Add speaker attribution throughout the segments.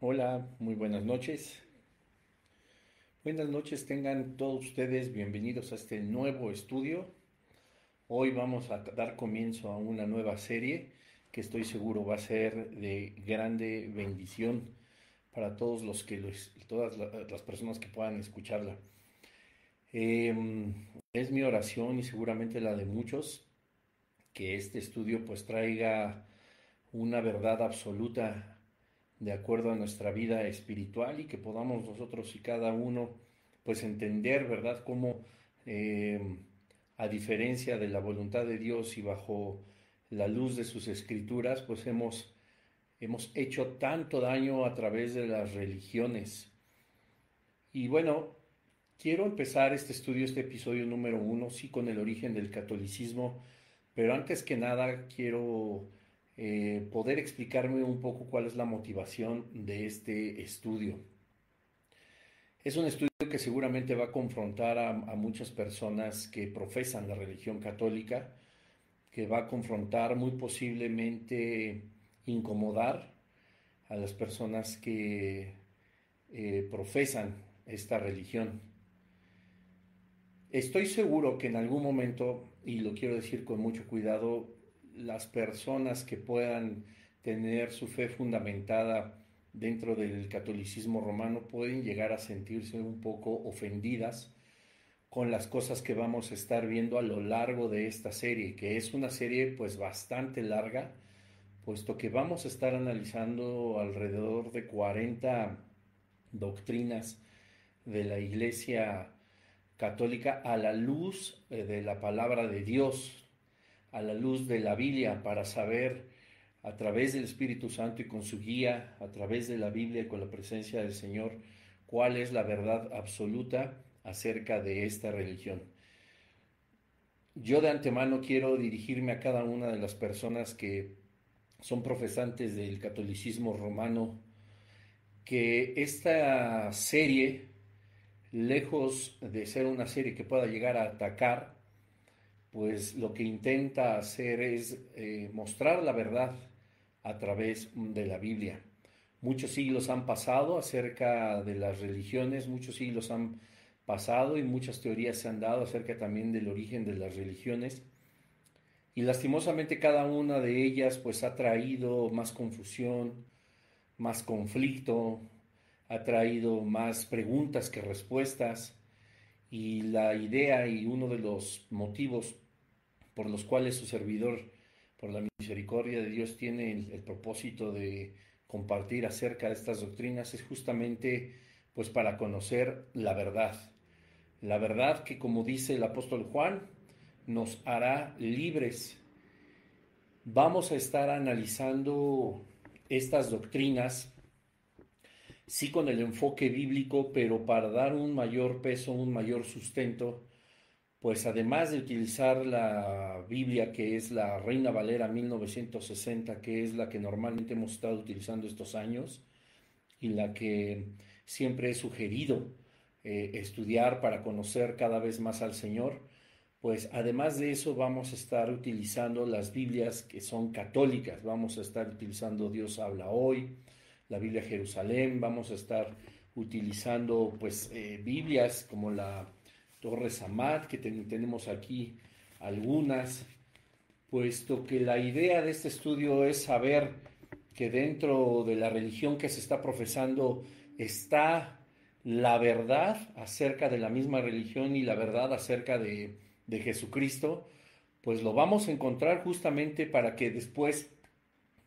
Speaker 1: Hola, muy buenas noches. Buenas noches, tengan todos ustedes bienvenidos a este nuevo estudio. Hoy vamos a dar comienzo a una nueva serie que estoy seguro va a ser de grande bendición para todos todas las personas que puedan escucharla. Es mi oración y seguramente la de muchos que este estudio pues traiga una verdad absoluta de acuerdo a nuestra vida espiritual y que podamos nosotros y cada uno pues entender, ¿verdad?, cómo eh, a diferencia de la voluntad de Dios y bajo la luz de sus escrituras, pues hemos hecho tanto daño a través de las religiones. Y bueno, quiero empezar este estudio, este episodio número uno, sí, con el origen del catolicismo, pero antes que nada quiero poder explicarme un poco cuál es la motivación de este estudio. Es un estudio que seguramente va a confrontar a muchas personas que profesan la religión católica, que va a confrontar muy posiblemente incomodar a las personas que profesan esta religión. Estoy seguro que en algún momento, y lo quiero decir con mucho cuidado, las personas que puedan tener su fe fundamentada dentro del catolicismo romano pueden llegar a sentirse un poco ofendidas con las cosas que vamos a estar viendo a lo largo de esta serie, que es una serie pues bastante larga, puesto que vamos a estar analizando alrededor de 40 doctrinas de la Iglesia católica a la luz de la palabra de Dios, a la luz de la Biblia, para saber a través del Espíritu Santo y con su guía, a través de la Biblia y con la presencia del Señor, cuál es la verdad absoluta acerca de esta religión. Yo de antemano quiero dirigirme a cada una de las personas que son profesantes del catolicismo romano, que esta serie, lejos de ser una serie que pueda llegar a atacar, pues lo que intenta hacer es mostrar la verdad a través de la Biblia. Muchos siglos han pasado acerca de las religiones, muchos siglos han pasado y muchas teorías se han dado acerca también del origen de las religiones. Y lastimosamente cada una de ellas pues ha traído más confusión, más conflicto, ha traído más preguntas que respuestas. Y la idea y uno de los motivos por los cuales su servidor, por la misericordia de Dios, tiene el propósito de compartir acerca de estas doctrinas es justamente pues para conocer la verdad que, como dice el apóstol Juan, nos hará libres. Vamos a estar analizando estas doctrinas, sí, con el enfoque bíblico, pero para dar un mayor peso, un mayor sustento, pues además de utilizar la Biblia, que es la Reina Valera 1960, que es la que normalmente hemos estado utilizando estos años y la que siempre he sugerido estudiar para conocer cada vez más al Señor, pues además de eso vamos a estar utilizando las Biblias que son católicas, vamos a estar utilizando Dios habla hoy, la Biblia Jerusalén, vamos a estar utilizando pues Biblias como la Torre Samat, que tenemos aquí algunas, puesto que la idea de este estudio es saber que dentro de la religión que se está profesando está la verdad acerca de la misma religión y la verdad acerca de Jesucristo, pues lo vamos a encontrar justamente para que después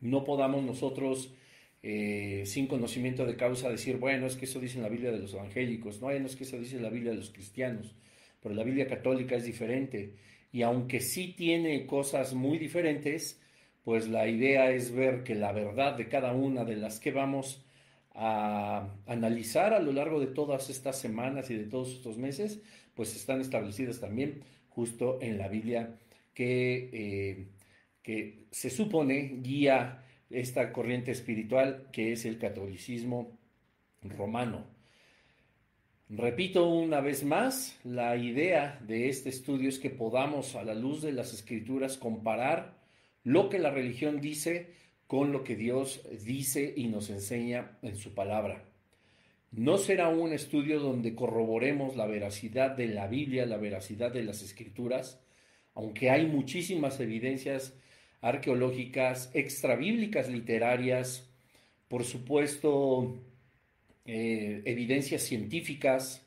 Speaker 1: no podamos nosotros, sin conocimiento de causa, decir, bueno, es que eso dice en la Biblia de los evangélicos, no, no es que eso dice en la Biblia de los cristianos, pero la Biblia católica es diferente. Y aunque sí tiene cosas muy diferentes, pues la idea es ver que la verdad de cada una de las que vamos a analizar a lo largo de todas estas semanas y de todos estos meses, pues están establecidas también justo en la Biblia que se supone guía esta corriente espiritual que es el catolicismo romano. Repito una vez más, la idea de este estudio es que podamos, a la luz de las escrituras, comparar lo que la religión dice con lo que Dios dice y nos enseña en su palabra. No será un estudio donde corroboremos la veracidad de la Biblia, la veracidad de las Escrituras, aunque hay muchísimas evidencias arqueológicas, extrabíblicas, literarias, por supuesto, evidencias científicas,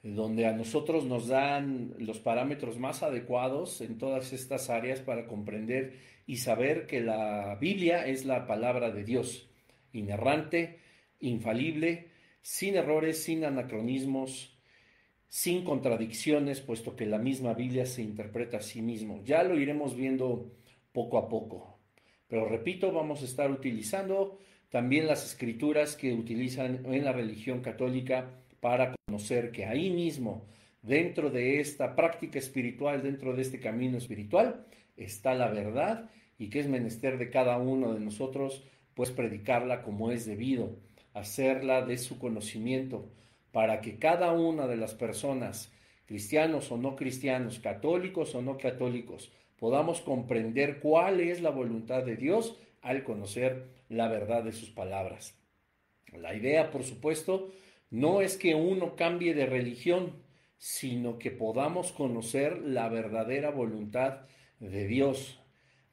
Speaker 1: donde a nosotros nos dan los parámetros más adecuados en todas estas áreas para comprender y saber que la Biblia es la palabra de Dios, inerrante, infalible, sin errores, sin anacronismos, sin contradicciones, puesto que la misma Biblia se interpreta a sí mismo. Ya lo iremos viendo poco a poco. Pero repito, vamos a estar utilizando también las escrituras que utilizan en la religión católica para conocer que ahí mismo, dentro de esta práctica espiritual, dentro de este camino espiritual, está la verdad y que es menester de cada uno de nosotros, pues predicarla como es debido, hacerla de su conocimiento, para que cada una de las personas, cristianos o no cristianos, católicos o no católicos, podamos comprender cuál es la voluntad de Dios al conocer la verdad de sus palabras. La idea, por supuesto, no es que uno cambie de religión, sino que podamos conocer la verdadera voluntad de Dios.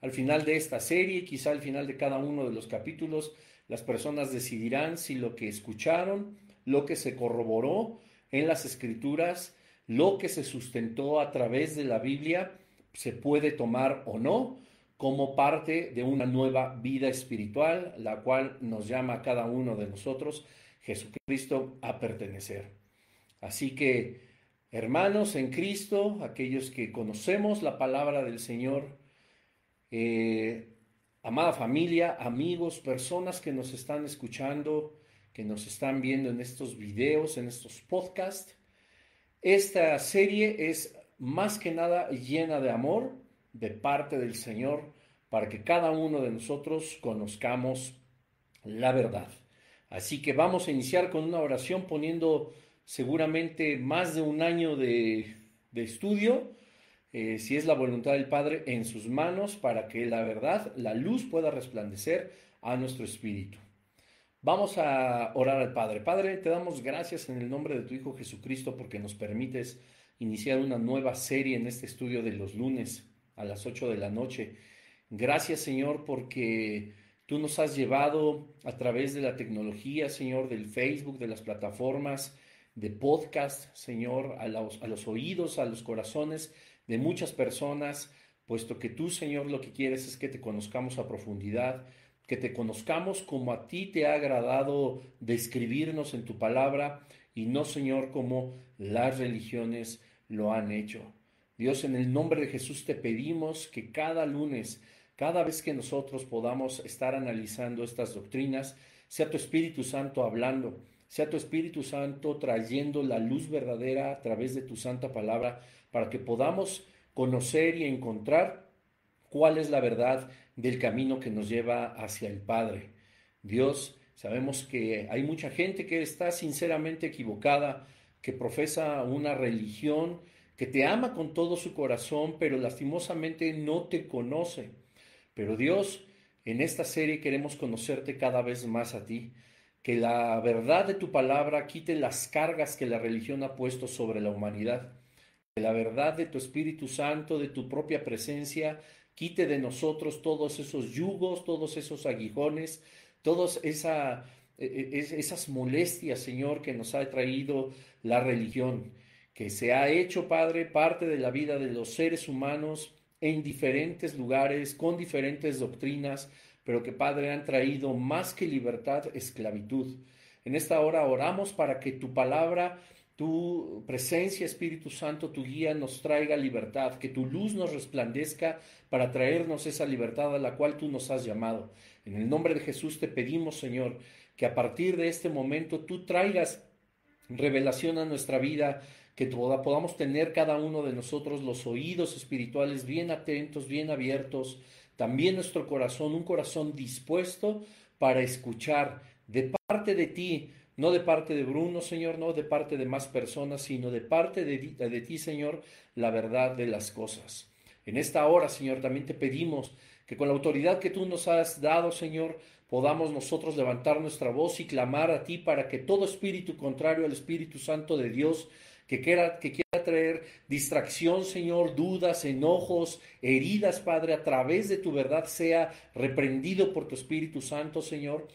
Speaker 1: Al final de esta serie, quizá al final de cada uno de los capítulos, las personas decidirán si lo que escucharon, lo que se corroboró en las Escrituras, lo que se sustentó a través de la Biblia, se puede tomar o no como parte de una nueva vida espiritual, la cual nos llama a cada uno de nosotros, Jesucristo, a pertenecer. Así que, hermanos en Cristo, aquellos que conocemos la palabra del Señor, amada familia, amigos, personas que nos están escuchando, que nos están viendo en estos videos, en estos podcasts, esta serie es más que nada llena de amor de parte del Señor para que cada uno de nosotros conozcamos la verdad. Así que vamos a iniciar con una oración poniendo seguramente más de un año de estudio, si es la voluntad del Padre, en sus manos para que la verdad, la luz pueda resplandecer a nuestro espíritu. Vamos a orar al Padre. Padre, te damos gracias en el nombre de tu Hijo Jesucristo porque nos permites iniciar una nueva serie en este estudio de los lunes a las 8 de la noche. Gracias, Señor, porque tú nos has llevado a través de la tecnología, Señor, del Facebook, de las plataformas de podcast, Señor, a los oídos, a los corazones de muchas personas, puesto que tú, Señor, lo que quieres es que te conozcamos a profundidad, que te conozcamos como a ti te ha agradado describirnos en tu palabra y no, Señor, como las religiones lo han hecho. Dios, en el nombre de Jesús te pedimos que cada lunes, cada vez que nosotros podamos estar analizando estas doctrinas, sea tu Espíritu Santo hablando, sea tu Espíritu Santo trayendo la luz verdadera a través de tu santa palabra para que podamos conocer y encontrar cuál es la verdad del camino que nos lleva hacia el Padre. Dios, sabemos que hay mucha gente que está sinceramente equivocada, que profesa una religión, que te ama con todo su corazón, pero lastimosamente no te conoce. Pero Dios, en esta serie queremos conocerte cada vez más a ti, que la verdad de tu palabra quite las cargas que la religión ha puesto sobre la humanidad, que la verdad de tu Espíritu Santo, de tu propia presencia, quite de nosotros todos esos yugos, todos esos aguijones, todas esas molestias, Señor, que nos ha traído la religión, que se ha hecho, Padre, parte de la vida de los seres humanos en diferentes lugares, con diferentes doctrinas, pero que, Padre, han traído más que libertad, esclavitud. En esta hora oramos para que tu palabra, tu presencia, Espíritu Santo, tu guía nos traiga libertad, que tu luz nos resplandezca para traernos esa libertad a la cual tú nos has llamado. En el nombre de Jesús te pedimos, Señor, que a partir de este momento tú traigas revelación a nuestra vida, que podamos tener cada uno de nosotros los oídos espirituales bien atentos, bien abiertos, también nuestro corazón, un corazón dispuesto para escuchar de parte de ti, no de parte de Bruno, Señor, no de parte de más personas, sino de parte de ti, Señor, la verdad de las cosas. En esta hora, Señor, también te pedimos que con la autoridad que tú nos has dado, Señor, podamos nosotros levantar nuestra voz y clamar a ti para que todo espíritu contrario al Espíritu Santo de Dios, que quiera traer distracción, Señor, dudas, enojos, heridas, Padre, a través de tu verdad, sea reprendido por tu Espíritu Santo, Señor.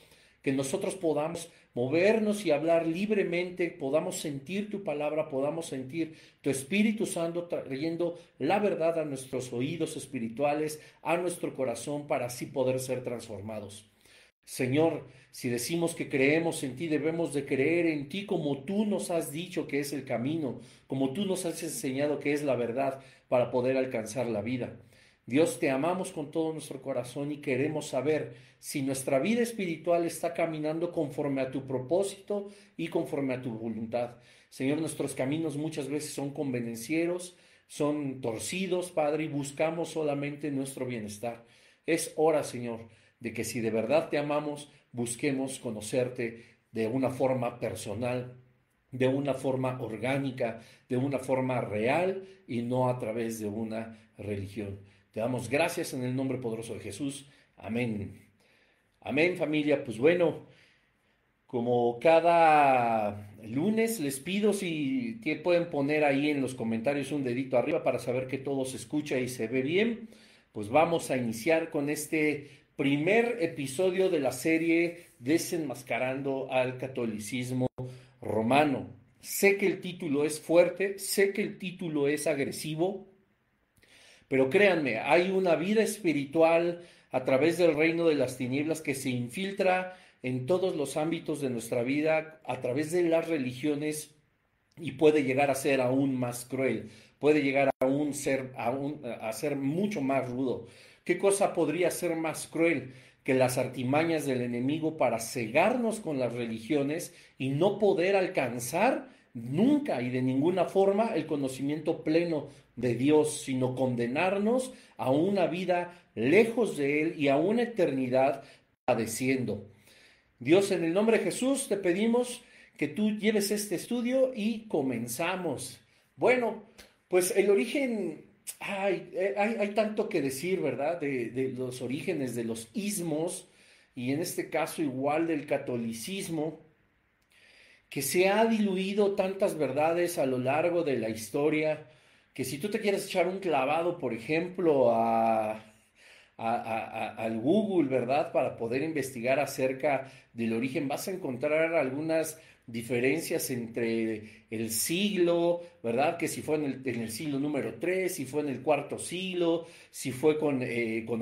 Speaker 1: Que nosotros podamos movernos y hablar libremente, podamos sentir tu palabra, podamos sentir tu Espíritu Santo trayendo la verdad a nuestros oídos espirituales, a nuestro corazón, para así poder ser transformados. Señor, si decimos que creemos en ti, debemos de creer en ti como tú nos has dicho que es el camino, como tú nos has enseñado que es la verdad para poder alcanzar la vida. Dios, te amamos con todo nuestro corazón y queremos saber si nuestra vida espiritual está caminando conforme a tu propósito y conforme a tu voluntad. Señor, nuestros caminos muchas veces son convenencieros, son torcidos, Padre, y buscamos solamente nuestro bienestar. Es hora, Señor, de que si de verdad te amamos, busquemos conocerte de una forma personal, de una forma orgánica, de una forma real y no a través de una religión. Te damos gracias en el nombre poderoso de Jesús. Amén. Amén, familia. Pues bueno, como cada lunes les pido si pueden poner ahí en los comentarios un dedito arriba para saber que todo se escucha y se ve bien. Pues vamos a iniciar con este primer episodio de la serie Desenmascarando al Catolicismo Romano. Sé que el título es fuerte, sé que el título es agresivo, pero créanme, hay una vida espiritual a través del reino de las tinieblas que se infiltra en todos los ámbitos de nuestra vida a través de las religiones y puede llegar a ser aún más cruel, puede llegar a ser mucho más rudo. ¿Qué cosa podría ser más cruel que las artimañas del enemigo para cegarnos con las religiones y no poder alcanzar nunca y de ninguna forma el conocimiento pleno de Dios, sino condenarnos a una vida lejos de Él y a una eternidad padeciendo? Dios, en el nombre de Jesús, te pedimos que tú lleves este estudio y comenzamos. Bueno, pues el origen, hay tanto que decir, ¿verdad? De los orígenes de los ismos y en este caso igual del catolicismo, que se ha diluido tantas verdades a lo largo de la historia, que si tú te quieres echar un clavado, por ejemplo, al Google, ¿verdad? Para poder investigar acerca del origen, vas a encontrar algunas diferencias entre el siglo, ¿verdad? Que si fue en el siglo número 3, si fue en el cuarto siglo, si fue con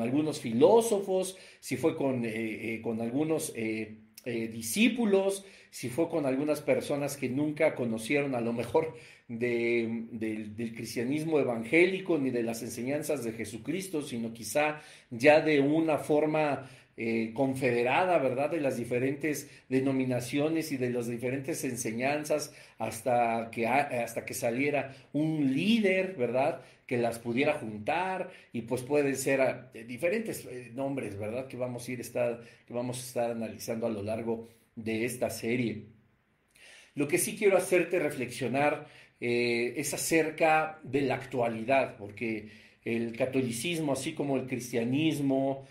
Speaker 1: algunos filósofos, si fue con algunos discípulos, si fue con algunas personas que nunca conocieron a lo mejor del cristianismo evangélico ni de las enseñanzas de Jesucristo, sino quizá ya de una forma confederada, ¿verdad? De las diferentes denominaciones y de las diferentes enseñanzas hasta que saliera un líder, ¿verdad? Que las pudiera juntar y pues pueden ser diferentes nombres, ¿verdad? Que vamos a estar analizando a lo largo de esta serie. Lo que sí quiero hacerte reflexionar es acerca de la actualidad, porque el catolicismo, así como el cristianismo,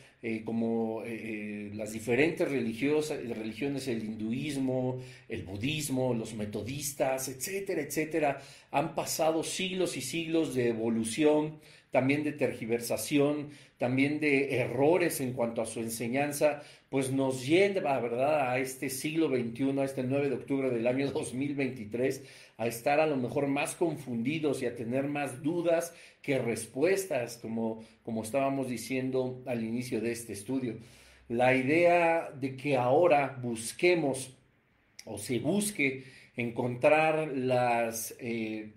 Speaker 1: como las diferentes religiones, el hinduismo, el budismo, los metodistas, etcétera, etcétera, han pasado siglos y siglos de evolución, también de tergiversación, también de errores en cuanto a su enseñanza, pues nos lleva, ¿verdad?, a este siglo XXI, a este 9 de octubre del año 2023, a estar a lo mejor más confundidos y a tener más dudas que respuestas, como estábamos diciendo al inicio de este estudio. La idea de que ahora busquemos o se busque encontrar las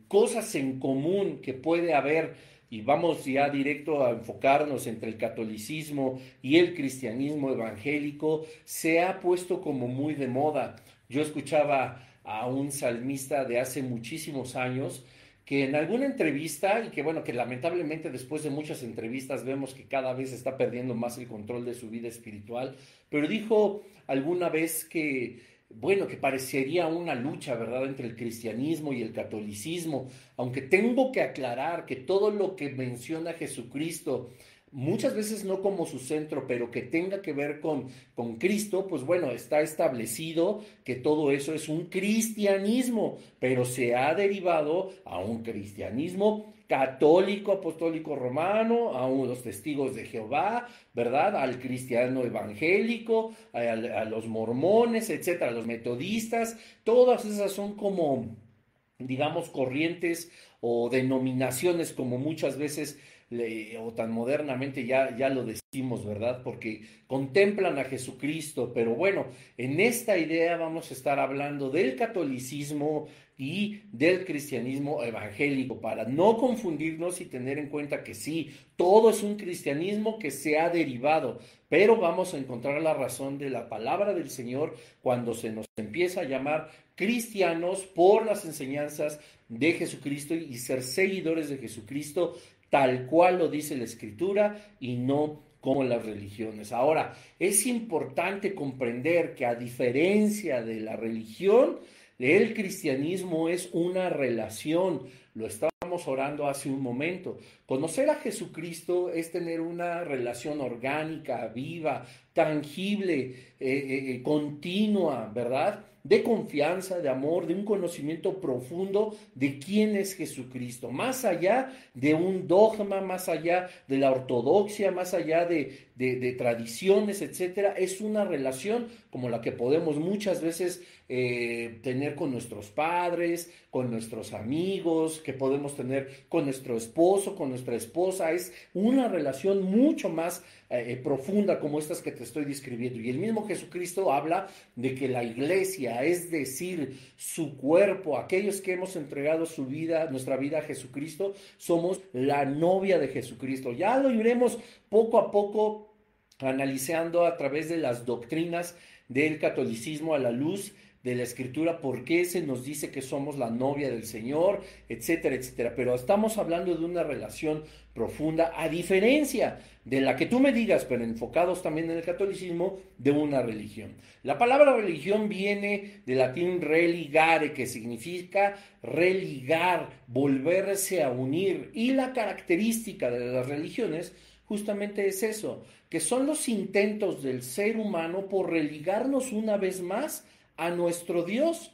Speaker 1: cosas en común que puede haber, y vamos ya directo a enfocarnos entre el catolicismo y el cristianismo evangélico, se ha puesto como muy de moda. Yo escuchaba a un salmista de hace muchísimos años que en alguna entrevista, y que bueno, que lamentablemente después de muchas entrevistas vemos que cada vez está perdiendo más el control de su vida espiritual, pero dijo alguna vez que bueno, que parecería una lucha, ¿verdad?, entre el cristianismo y el catolicismo, aunque tengo que aclarar que todo lo que menciona Jesucristo, muchas veces no como su centro, pero que tenga que ver con Cristo, pues bueno, está establecido que todo eso es un cristianismo, pero se ha derivado a un cristianismo católico, apostólico romano, a los testigos de Jehová, ¿verdad? Al cristiano evangélico, a los mormones, etcétera, a los metodistas, todas esas son como, digamos, corrientes o denominaciones como muchas veces o tan modernamente ya lo decimos, ¿verdad? Porque contemplan a Jesucristo, pero bueno, en esta idea vamos a estar hablando del catolicismo y del cristianismo evangélico, para no confundirnos y tener en cuenta que sí, todo es un cristianismo que se ha derivado, pero vamos a encontrar la razón de la palabra del Señor cuando se nos empieza a llamar cristianos por las enseñanzas de Jesucristo y ser seguidores de Jesucristo tal cual lo dice la Escritura y no como las religiones. Ahora, es importante comprender que a diferencia de la religión, el cristianismo es una relación. Lo estábamos orando hace un momento. Conocer a Jesucristo es tener una relación orgánica, viva, tangible, continua, ¿verdad? De confianza, de amor, de un conocimiento profundo de quién es Jesucristo, más allá de un dogma, más allá de la ortodoxia, más allá de tradiciones, etcétera. Es una relación como la que podemos muchas veces tener con nuestros padres, con nuestros amigos, que podemos tener con nuestro esposo, con nuestra esposa. Es una relación mucho más profunda como estas que te estoy describiendo. Y el mismo Jesucristo habla de que la iglesia, es decir, su cuerpo, aquellos que hemos entregado su vida, nuestra vida a Jesucristo, somos la novia de Jesucristo. Ya lo iremos poco a poco analizando a través de las doctrinas del catolicismo a la luz de la Escritura, por qué se nos dice que somos la novia del Señor, etcétera, etcétera. Pero estamos hablando de una relación profunda, a diferencia de la que tú me digas, pero enfocados también en el catolicismo, de una religión. La palabra religión viene del latín religare, que significa religar, volverse a unir. Y la característica de las religiones justamente es eso, que son los intentos del ser humano por religarnos una vez más a nuestro Dios.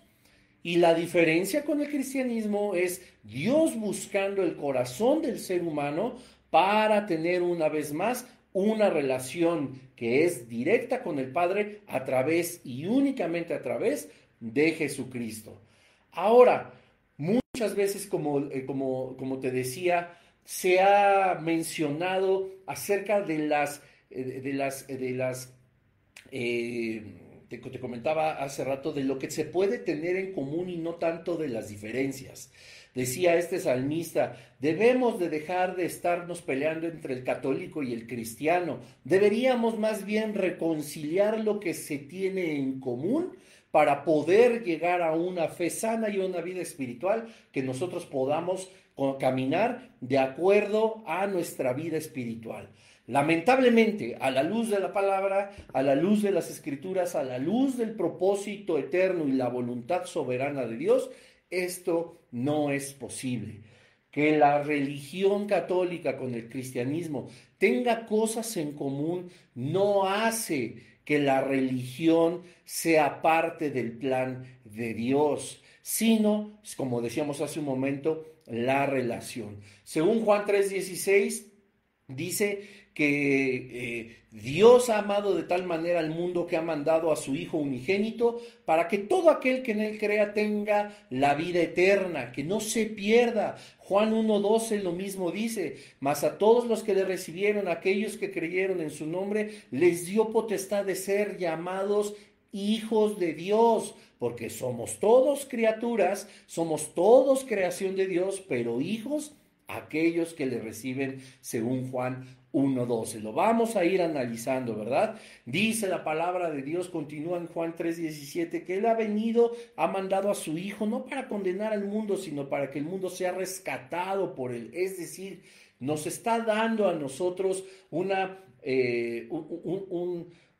Speaker 1: Y la diferencia con el cristianismo es Dios buscando el corazón del ser humano para tener una vez más una relación que es directa con el Padre a través y únicamente a través de Jesucristo. Ahora, muchas veces, como te decía, se ha mencionado acerca de las te comentaba hace rato de lo que se puede tener en común y no tanto de las diferencias. Decía este salmista, debemos de dejar de estarnos peleando entre el católico y el cristiano. Deberíamos más bien reconciliar lo que se tiene en común para poder llegar a una fe sana y una vida espiritual que nosotros podamos caminar de acuerdo a nuestra vida espiritual. Lamentablemente, a la luz de la palabra, a la luz de las escrituras, a la luz del propósito eterno y la voluntad soberana de Dios, esto no es posible. Que la religión católica con el cristianismo tenga cosas en común no hace que la religión sea parte del plan de Dios, sino, como decíamos hace un momento, la relación. Según Juan 3:16, dice que Dios ha amado de tal manera al mundo que ha mandado a su Hijo unigénito para que todo aquel que en él crea tenga la vida eterna, que no se pierda. Juan 1:12 lo mismo dice, mas a todos los que le recibieron, aquellos que creyeron en su nombre, les dio potestad de ser llamados hijos de Dios, porque somos todos criaturas, somos todos creación de Dios, pero hijos aquellos que le reciben según Juan 1:12. Lo vamos a ir analizando, ¿verdad? Dice la palabra de Dios, continúa en Juan 3:17, que Él ha venido, ha mandado a su Hijo, no para condenar al mundo, sino para que el mundo sea rescatado por Él. Es decir, nos está dando a nosotros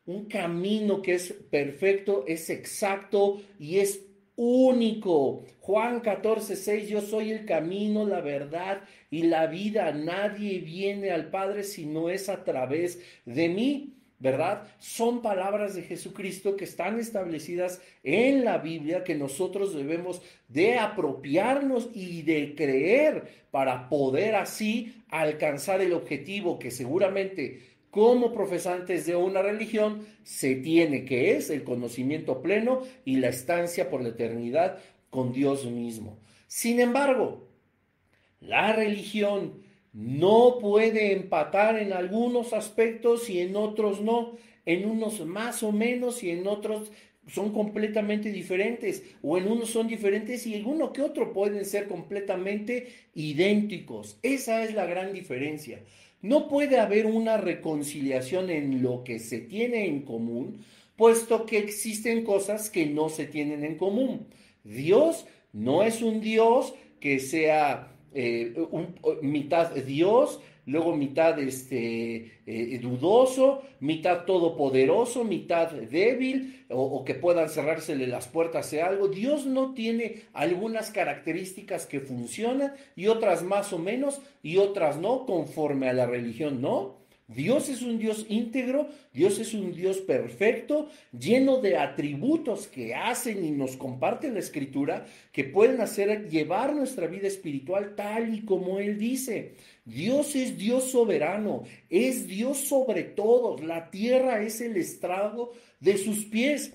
Speaker 1: un camino que es perfecto, es exacto y es único. Juan 14:6, yo soy el camino, la verdad y la vida. Nadie viene al Padre si no es a través de mí. ¿Verdad? Son palabras de Jesucristo que están establecidas en la Biblia, que nosotros debemos de apropiarnos y de creer para poder así alcanzar el objetivo que seguramente como profesantes de una religión se tiene, que es el conocimiento pleno y la estancia por la eternidad con Dios mismo. Sin embargo, la religión no puede empatar en algunos aspectos y en otros no, en unos más o menos y en otros son completamente diferentes, o en unos son diferentes y en uno que otro pueden ser completamente idénticos. Esa es la gran diferencia. No puede haber una reconciliación en lo que se tiene en común, puesto que existen cosas que no se tienen en común. Dios no es un Dios que sea mitad Dios, luego mitad dudoso, mitad todopoderoso, mitad débil, o que puedan cerrársele las puertas a algo. Dios no tiene algunas características que funcionan y otras más o menos y otras no, conforme a la religión, ¿no? Dios es un Dios íntegro, Dios es un Dios perfecto, lleno de atributos que hacen y nos comparte la Escritura, que pueden hacer llevar nuestra vida espiritual tal y como Él dice. Dios es Dios soberano, es Dios sobre todos, la tierra es el estrado de sus pies.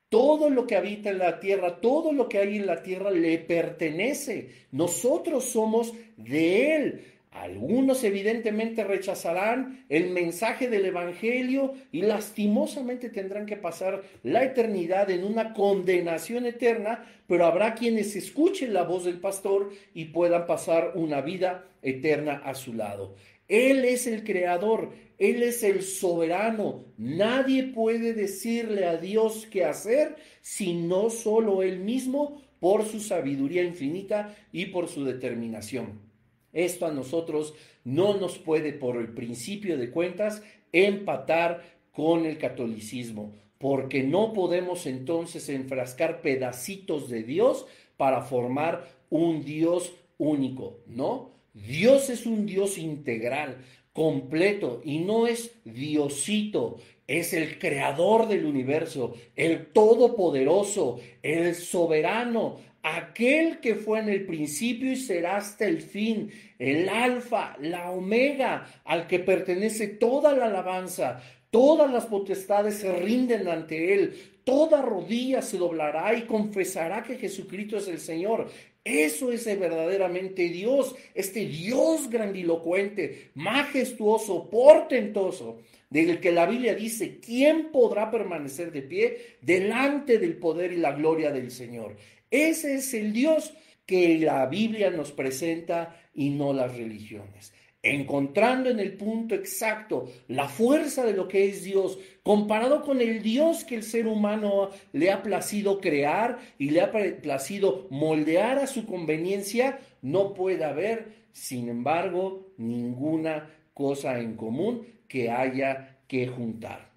Speaker 1: Todo lo que habita en la tierra, todo lo que hay en la tierra le pertenece. Nosotros somos de Él. Algunos evidentemente rechazarán el mensaje del Evangelio y lastimosamente tendrán que pasar la eternidad en una condenación eterna, pero habrá quienes escuchen la voz del pastor y puedan pasar una vida eterna a su lado. Él es el creador, Él es el soberano. Nadie puede decirle a Dios qué hacer, sino solo Él mismo por su sabiduría infinita y por su determinación. Esto a nosotros no nos puede, por el principio de cuentas, empatar con el catolicismo, porque no podemos entonces enfrascar pedacitos de Dios para formar un Dios único, ¿no? Dios es un Dios integral, completo, y no es Diosito, es el creador del universo, el todopoderoso, el soberano, aquel que fue en el principio y será hasta el fin, el alfa, la omega, al que pertenece toda la alabanza. Todas las potestades se rinden ante Él, toda rodilla se doblará y confesará que Jesucristo es el Señor. Eso es verdaderamente Dios, este Dios grandilocuente, majestuoso, portentoso, del que la Biblia dice, ¿quién podrá permanecer de pie delante del poder y la gloria del Señor? Ese es el Dios que la Biblia nos presenta y no las religiones. Encontrando en el punto exacto la fuerza de lo que es Dios, comparado con el Dios que el ser humano le ha placido crear y le ha placido moldear a su conveniencia, no puede haber, sin embargo, ninguna cosa en común que haya que juntar.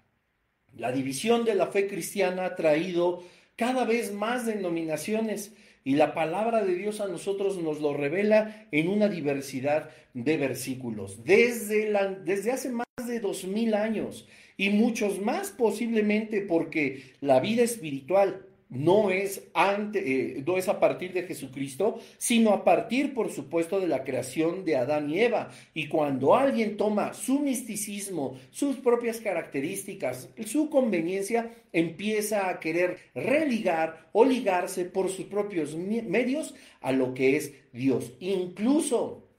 Speaker 1: La división de la fe cristiana ha traído cada vez más denominaciones y la palabra de Dios a nosotros nos lo revela en una diversidad de versículos, desde hace más de 2000 años y muchos más posiblemente, porque la vida espiritual no es a partir de Jesucristo, sino a partir, por supuesto, de la creación de Adán y Eva. Y cuando alguien toma su misticismo, sus propias características, su conveniencia, empieza a querer religar o ligarse por sus propios medios a lo que es Dios. Incluso,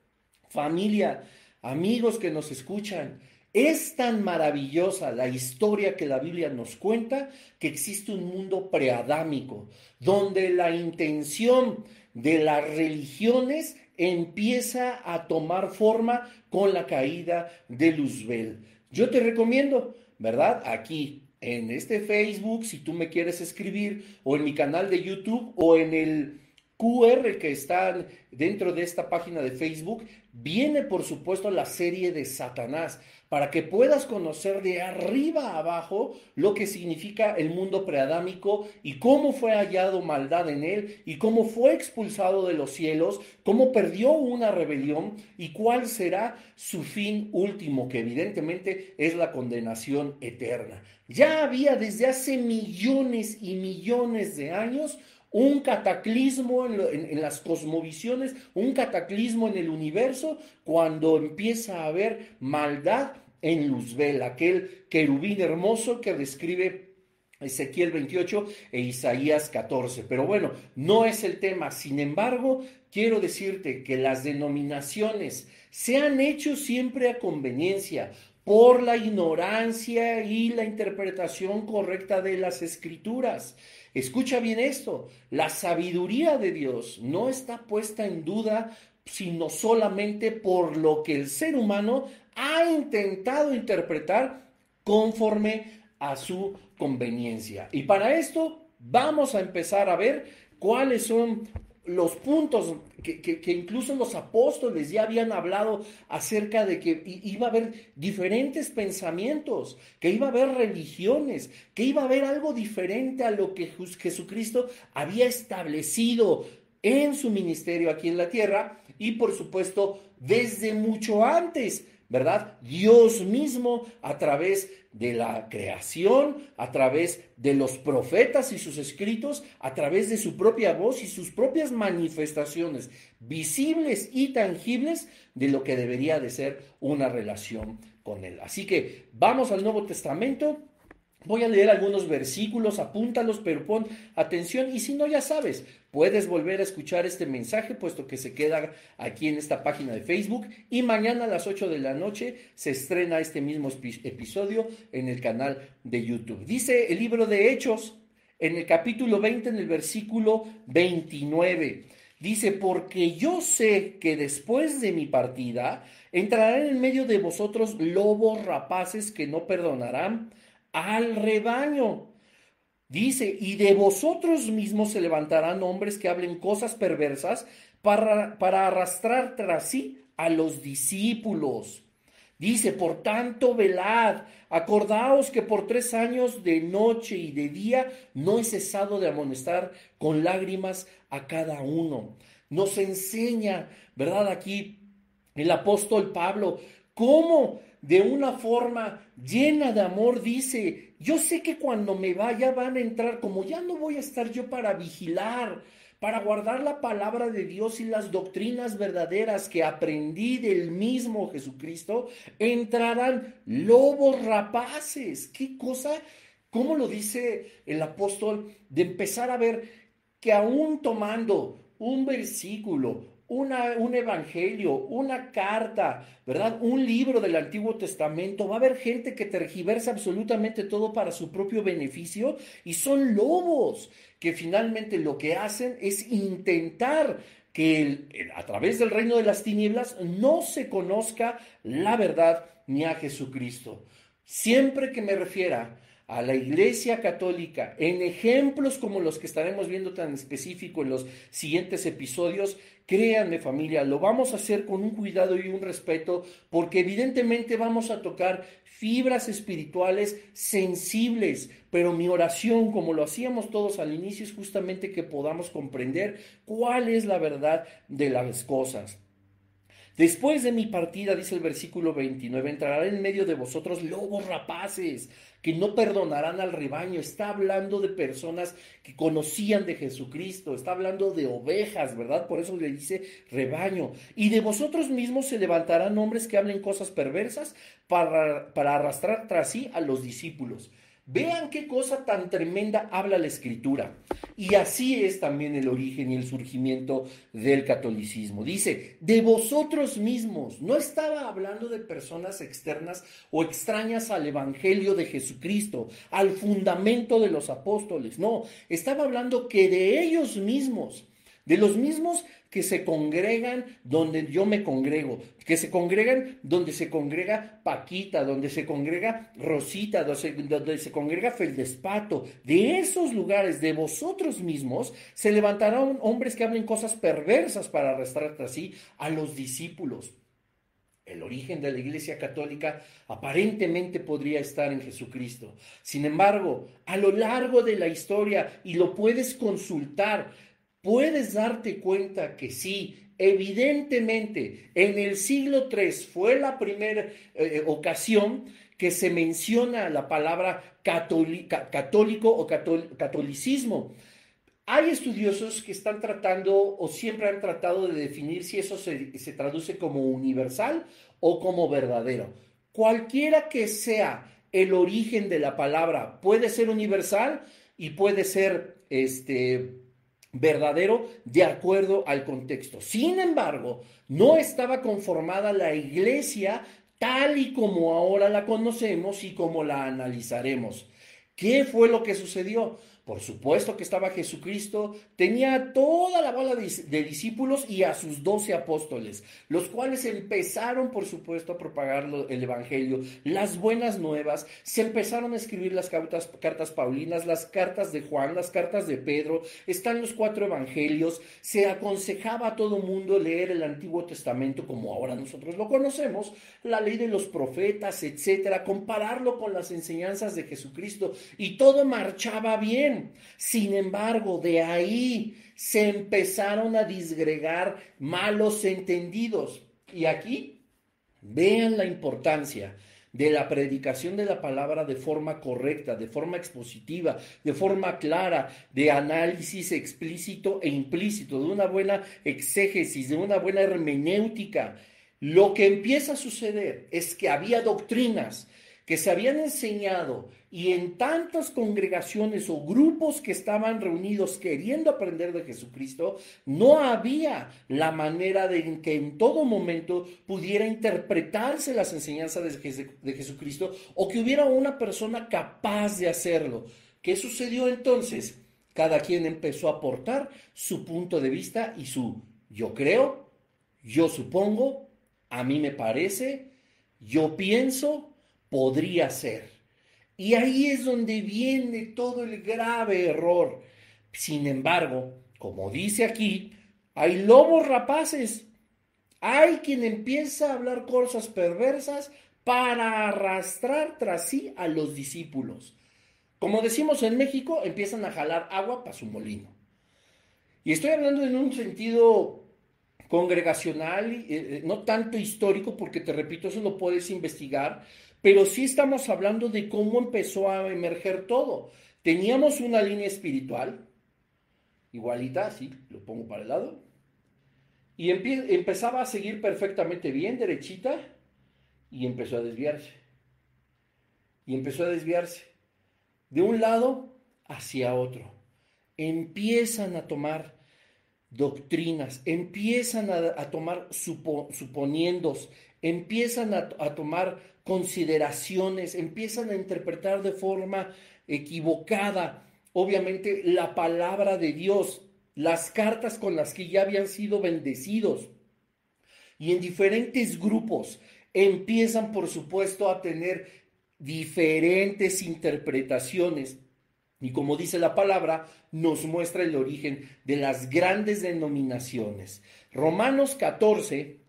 Speaker 1: familia, amigos que nos escuchan, es tan maravillosa la historia que la Biblia nos cuenta que existe un mundo preadámico, donde la intención de las religiones empieza a tomar forma con la caída de Luzbel. Yo te recomiendo, ¿verdad? Aquí en este Facebook, si tú me quieres escribir, o en mi canal de YouTube, o en el QR que está dentro de esta página de Facebook, viene por supuesto la serie de Satanás, para que puedas conocer de arriba a abajo lo que significa el mundo preadámico y cómo fue hallado maldad en él y cómo fue expulsado de los cielos, cómo perdió una rebelión y cuál será su fin último, que evidentemente es la condenación eterna. Ya había desde hace millones y millones de años un cataclismo en las cosmovisiones, un cataclismo en el universo, cuando empieza a haber maldad en Luzbel, aquel querubín hermoso que describe Ezequiel 28 e Isaías 14. Pero bueno, no es el tema. Sin embargo, quiero decirte que las denominaciones se han hecho siempre a conveniencia por la ignorancia y la interpretación correcta de las escrituras. Escucha bien esto, la sabiduría de Dios no está puesta en duda, sino solamente por lo que el ser humano ha intentado interpretar conforme a su conveniencia. Y para esto vamos a empezar a ver cuáles son los puntos que incluso los apóstoles ya habían hablado acerca de que iba a haber diferentes pensamientos, que iba a haber religiones, que iba a haber algo diferente a lo que Jesucristo había establecido en su ministerio aquí en la tierra y por supuesto desde mucho antes, ¿verdad? Dios mismo a través de la creación, a través de los profetas y sus escritos, a través de su propia voz y sus propias manifestaciones visibles y tangibles de lo que debería de ser una relación con Él. Así que vamos al Nuevo Testamento. Voy a leer algunos versículos, apúntalos, pero pon atención y si no, ya sabes, puedes volver a escuchar este mensaje puesto que se queda aquí en esta página de Facebook y mañana a las 8 de la noche se estrena este mismo episodio en el canal de YouTube. Dice el libro de Hechos en el capítulo 20, en el versículo 29. Dice, porque yo sé que después de mi partida entrarán en medio de vosotros lobos rapaces que no perdonarán al rebaño. Dice, y de vosotros mismos se levantarán hombres que hablen cosas perversas para arrastrar tras sí a los discípulos. Dice, por tanto, velad, acordaos que por 3 años de noche y de día no he cesado de amonestar con lágrimas a cada uno. Nos enseña, ¿verdad? Aquí el apóstol Pablo, cómo de una forma llena de amor dice, yo sé que cuando me vaya van a entrar, como ya no voy a estar yo para vigilar, para guardar la palabra de Dios y las doctrinas verdaderas que aprendí del mismo Jesucristo, entrarán lobos rapaces. ¿Qué cosa? ¿Cómo lo dice el apóstol? De empezar a ver que aún tomando un versículo, un evangelio, una carta, ¿verdad? Un libro del Antiguo Testamento, va a haber gente que tergiversa absolutamente todo para su propio beneficio y son lobos que finalmente lo que hacen es intentar que a través del reino de las tinieblas no se conozca la verdad ni a Jesucristo. Siempre que me refiera a la Iglesia Católica en ejemplos como los que estaremos viendo tan específico en los siguientes episodios, créanme familia, lo vamos a hacer con un cuidado y un respeto porque evidentemente vamos a tocar fibras espirituales sensibles, pero mi oración, como lo hacíamos todos al inicio, es justamente que podamos comprender cuál es la verdad de las cosas. Después de mi partida, dice el versículo 29, entrarán en medio de vosotros lobos rapaces que no perdonarán al rebaño. Está hablando de personas que conocían de Jesucristo, está hablando de ovejas, ¿verdad? Por eso le dice rebaño. Y de vosotros mismos se levantarán hombres que hablen cosas perversas para arrastrar tras sí a los discípulos. Vean qué cosa tan tremenda habla la Escritura. Y así es también el origen y el surgimiento del catolicismo. Dice, de vosotros mismos. No estaba hablando de personas externas o extrañas al Evangelio de Jesucristo, al fundamento de los apóstoles. No, estaba hablando que de ellos mismos, de los mismos que se congregan donde yo me congrego, que se congregan donde se congrega Paquita, donde se congrega Rosita, donde se congrega Feldespato. De esos lugares, de vosotros mismos, se levantarán hombres que hablen cosas perversas para arrastrar tras sí a los discípulos. El origen de la Iglesia Católica aparentemente podría estar en Jesucristo. Sin embargo, a lo largo de la historia, y lo puedes consultar, puedes darte cuenta que sí, evidentemente, en el siglo III fue la primera ocasión que se menciona la palabra católico o catolicismo. Hay estudiosos que están tratando o siempre han tratado de definir si eso se traduce como universal o como verdadero. Cualquiera que sea el origen de la palabra, puede ser universal y puede ser verdadero de acuerdo al contexto. Sin embargo, no estaba conformada la iglesia tal y como ahora la conocemos y como la analizaremos. ¿Qué fue lo que sucedió? Por supuesto que estaba Jesucristo, tenía toda la bola de discípulos y a sus 12 apóstoles, los cuales empezaron, por supuesto, a propagar el Evangelio, las buenas nuevas, se empezaron a escribir las cartas paulinas, las cartas de Juan, las cartas de Pedro, están los 4 evangelios, se aconsejaba a todo mundo leer el Antiguo Testamento como ahora nosotros lo conocemos, la ley de los profetas, etcétera, compararlo con las enseñanzas de Jesucristo y todo marchaba bien. Sin embargo, de ahí se empezaron a disgregar malos entendidos. Y aquí vean la importancia de la predicación de la palabra de forma correcta, de forma expositiva, de forma clara, de análisis explícito e implícito, de una buena exégesis, de una buena hermenéutica. Lo que empieza a suceder es que había doctrinas que se habían enseñado y en tantas congregaciones o grupos que estaban reunidos queriendo aprender de Jesucristo, no había la manera de que en todo momento pudiera interpretarse las enseñanzas de Jesucristo o que hubiera una persona capaz de hacerlo. ¿Qué sucedió entonces? Cada quien empezó a aportar su punto de vista y su yo creo, yo supongo, a mí me parece, yo pienso, podría ser. Y ahí es donde viene todo el grave error. Sin embargo, como dice aquí, hay lobos rapaces. Hay quien empieza a hablar cosas perversas para arrastrar tras sí a los discípulos. Como decimos en México, empiezan a jalar agua para su molino. Y estoy hablando en un sentido congregacional, no tanto histórico, porque te repito, eso lo puedes investigar, pero sí estamos hablando de cómo empezó a emerger todo. Teníamos una línea espiritual, igualita, así, lo pongo para el lado, y empezaba a seguir perfectamente bien, derechita, y empezó a desviarse. Y empezó a desviarse de un lado hacia otro. Empiezan a tomar doctrinas, empiezan a tomar suponiendos, empiezan a tomar consideraciones, empiezan a interpretar de forma equivocada, obviamente, la palabra de Dios, las cartas con las que ya habían sido bendecidos. Y en diferentes grupos empiezan, por supuesto, a tener diferentes interpretaciones. Y como dice la palabra, nos muestra el origen de las grandes denominaciones. Romanos 14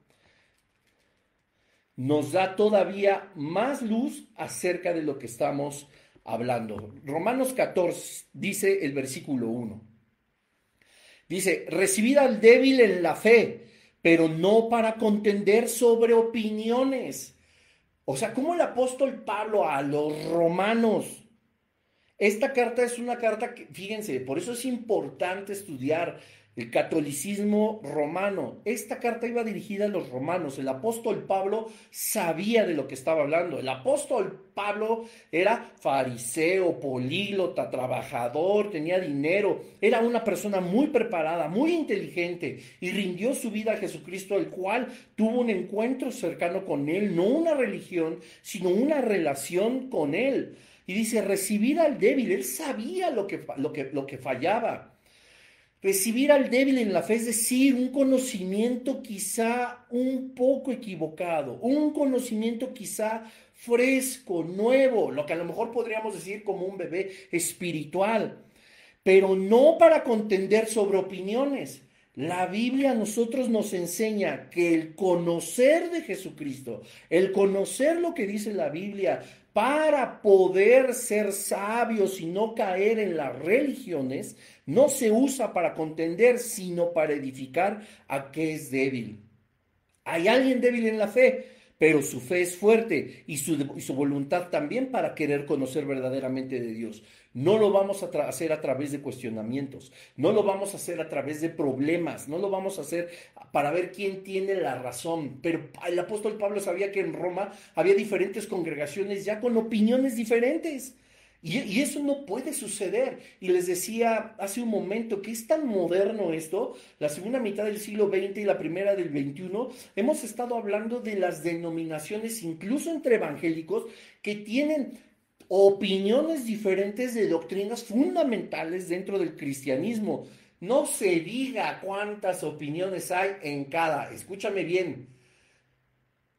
Speaker 1: nos da todavía más luz acerca de lo que estamos hablando. Romanos 14 dice el versículo 1. Dice, recibid al débil en la fe, pero no para contender sobre opiniones. O sea, como el apóstol Pablo a los romanos. Esta carta es una carta que, fíjense, por eso es importante estudiar el catolicismo romano. Esta carta iba dirigida a los romanos. El apóstol Pablo sabía de lo que estaba hablando. El apóstol Pablo era fariseo, políglota, trabajador, tenía dinero. Era una persona muy preparada, muy inteligente y rindió su vida a Jesucristo, el cual tuvo un encuentro cercano con él, no una religión, sino una relación con él. Y dice, recibir al débil. Él sabía lo que fallaba. Recibir al débil en la fe, es decir, un conocimiento quizá un poco equivocado, un conocimiento quizá fresco, nuevo, lo que a lo mejor podríamos decir como un bebé espiritual, pero no para contender sobre opiniones. La Biblia a nosotros nos enseña que el conocer de Jesucristo, el conocer lo que dice la Biblia para poder ser sabios y no caer en las religiones, no se usa para contender, sino para edificar a que es débil. Hay alguien débil en la fe, pero su fe es fuerte y su voluntad también para querer conocer verdaderamente de Dios. No lo vamos a hacer a través de cuestionamientos, no lo vamos a hacer a través de problemas, no lo vamos a hacer para ver quién tiene la razón. Pero el apóstol Pablo sabía que en Roma había diferentes congregaciones ya con opiniones diferentes. Y eso no puede suceder. Y les decía hace un momento que es tan moderno esto, la segunda mitad del siglo XX y la primera del XXI, hemos estado hablando de las denominaciones, incluso entre evangélicos, que tienen opiniones diferentes de doctrinas fundamentales dentro del cristianismo. No se diga cuántas opiniones hay en cada, escúchame bien,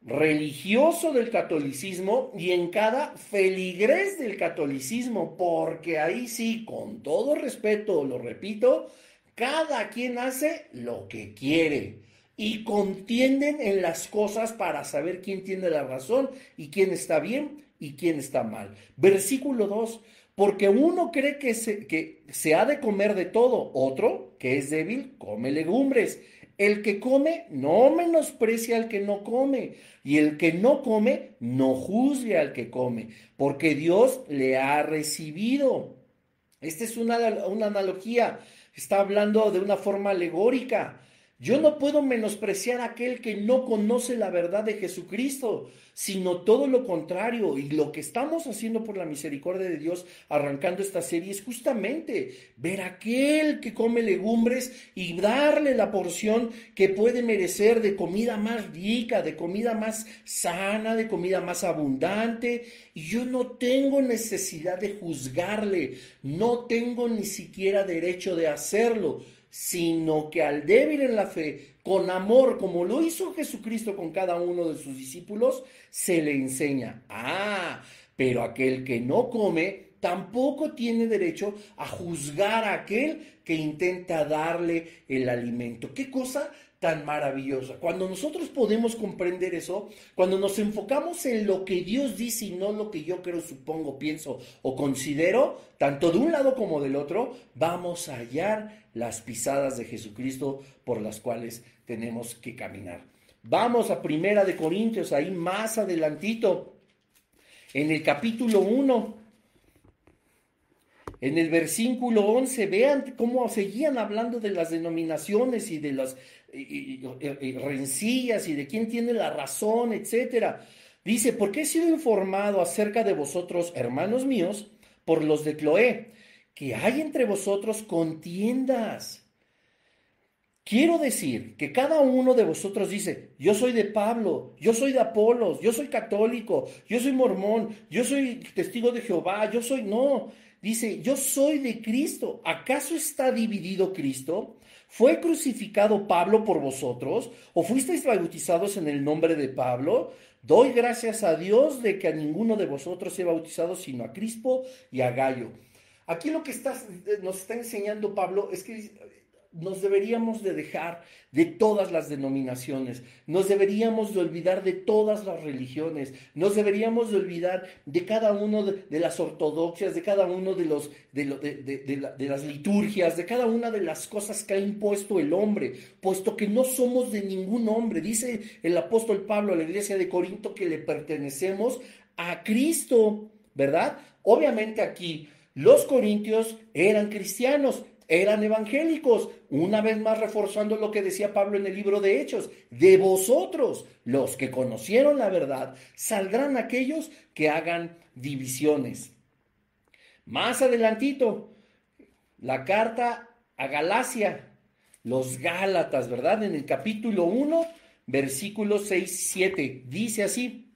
Speaker 1: religioso del catolicismo y en cada feligrés del catolicismo, porque ahí sí, con todo respeto, lo repito, cada quien hace lo que quiere y contienden en las cosas para saber quién tiene la razón y quién está bien y quién está mal. Versículo 2. Porque uno cree que se ha de comer de todo, otro, que es débil, come legumbres. El que come no menosprecia al que no come, y el que no come no juzgue al que come, porque Dios le ha recibido. Esta es una analogía, está hablando de una forma alegórica. Yo no puedo menospreciar a aquel que no conoce la verdad de Jesucristo, sino todo lo contrario. Y lo que estamos haciendo por la misericordia de Dios, arrancando esta serie, es justamente ver a aquel que come legumbres y darle la porción que puede merecer de comida más rica, de comida más sana, de comida más abundante. Y yo no tengo necesidad de juzgarle, no tengo ni siquiera derecho de hacerlo, sino que al débil en la fe, con amor, como lo hizo Jesucristo con cada uno de sus discípulos, se le enseña. Pero aquel que no come tampoco tiene derecho a juzgar a aquel que intenta darle el alimento. ¿Qué cosa tan maravillosa? Cuando nosotros podemos comprender eso, cuando nos enfocamos en lo que Dios dice y no lo que yo creo, supongo, pienso o considero, tanto de un lado como del otro, vamos a hallar las pisadas de Jesucristo por las cuales tenemos que caminar. Vamos a Primera de Corintios, ahí más adelantito, en el capítulo 1, en el versículo 11, vean cómo seguían hablando de las denominaciones y de las rencillas y de quién tiene la razón, etcétera. Dice, porque he sido informado acerca de vosotros, hermanos míos, por los de Cloé, que hay entre vosotros contiendas. Quiero decir que cada uno de vosotros dice, yo soy de Pablo, yo soy de Apolos, yo soy católico, yo soy mormón, yo soy testigo de Jehová, yo soy, no, dice, yo soy de Cristo. ¿Acaso está dividido Cristo? ¿Fue crucificado Pablo por vosotros? ¿O fuisteis bautizados en el nombre de Pablo? Doy gracias a Dios de que a ninguno de vosotros he bautizado sino a Crispo y a Gayo. Aquí lo que nos está enseñando Pablo es que nos deberíamos de dejar de todas las denominaciones, nos deberíamos de olvidar de todas las religiones, nos deberíamos de olvidar de cada uno de las ortodoxias, de cada uno de las liturgias, de cada una de las cosas que ha impuesto el hombre, puesto que no somos de ningún hombre. Dice el apóstol Pablo a la iglesia de Corinto que le pertenecemos a Cristo, ¿verdad? Obviamente aquí los corintios eran cristianos, eran evangélicos, una vez más reforzando lo que decía Pablo en el libro de Hechos, de vosotros, los que conocieron la verdad, saldrán aquellos que hagan divisiones. Más adelantito, la carta a Galacia, los Gálatas, ¿verdad? En el capítulo 1, versículos 6-7, dice así,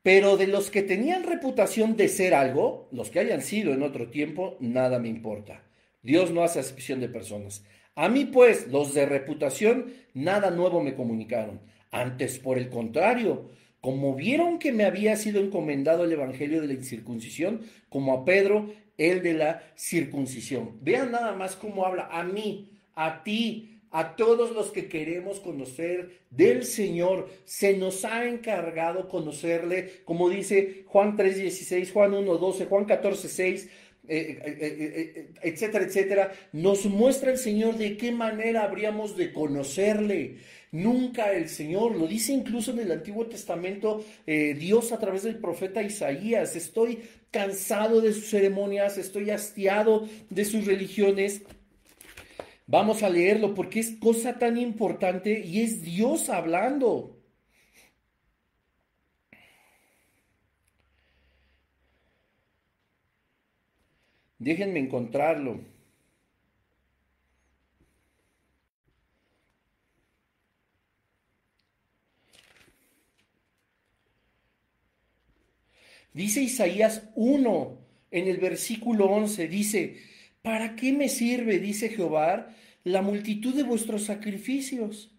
Speaker 1: pero de los que tenían reputación de ser algo, los que hayan sido en otro tiempo, nada me importa. Dios no hace acepción de personas. A mí, pues, los de reputación, nada nuevo me comunicaron. Antes, por el contrario, como vieron que me había sido encomendado el evangelio de la incircuncisión, como a Pedro, el de la circuncisión. Vean nada más cómo habla a mí, a ti, a todos los que queremos conocer del Señor. Se nos ha encargado conocerle, como dice Juan 3:16, Juan 1:12, Juan 14:6, etcétera, etcétera. Nos muestra el Señor de qué manera habríamos de conocerle. Nunca el Señor, lo dice incluso en el Antiguo Testamento, Dios a través del profeta Isaías: estoy cansado de sus ceremonias, estoy hastiado de sus religiones. Vamos a leerlo porque es cosa tan importante y es Dios hablando. Déjenme encontrarlo. Dice Isaías 1 en el versículo 11, dice: ¿para qué me sirve, dice Jehová, la multitud de vuestros sacrificios?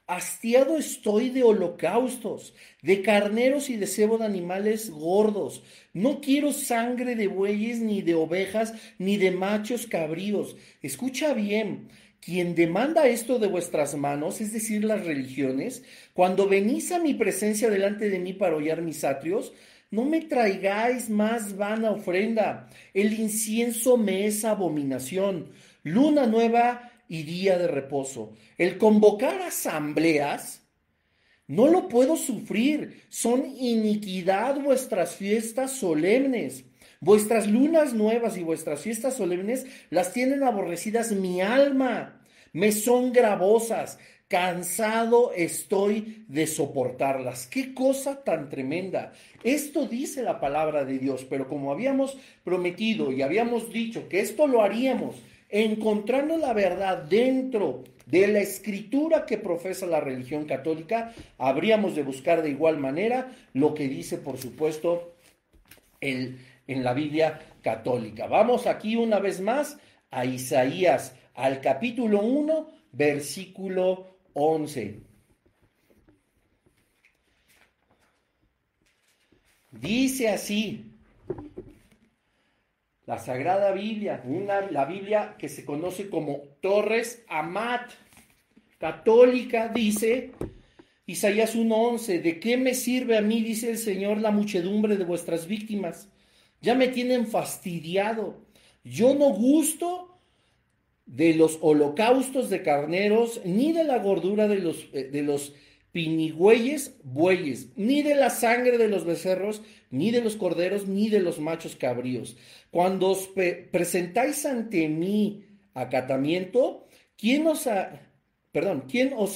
Speaker 1: Hastiado estoy de holocaustos, de carneros y de cebo de animales gordos. No quiero sangre de bueyes, ni de ovejas, ni de machos cabríos. Escucha bien: quien demanda esto de vuestras manos, es decir, las religiones, cuando venís a mi presencia delante de mí para hollar mis atrios, no me traigáis más vana ofrenda. El incienso me es abominación, luna nueva y día de reposo. El convocar asambleas, no lo puedo sufrir. Son iniquidad vuestras fiestas solemnes. Vuestras lunas nuevas y vuestras fiestas solemnes las tienen aborrecidas mi alma. Me son gravosas. Cansado estoy de soportarlas. Qué cosa tan tremenda. Esto dice la palabra de Dios, pero como habíamos prometido y habíamos dicho que esto lo haríamos encontrando la verdad dentro de la escritura que profesa la religión católica, habríamos de buscar de igual manera lo que dice, por supuesto, en la Biblia católica. Vamos aquí una vez más a Isaías, al capítulo 1, versículo 11. Dice así la Sagrada Biblia, la Biblia que se conoce como Torres Amat, católica, dice Isaías 1:11: ¿de qué me sirve a mí, dice el Señor, la muchedumbre de vuestras víctimas? Ya me tienen fastidiado. Yo no gusto de los holocaustos de carneros, ni de la gordura de los pinigüeyes, bueyes, ni de la sangre de los becerros, ni de los corderos, ni de los machos cabríos. Cuando os presentáis ante mí acatamiento, ¿quién os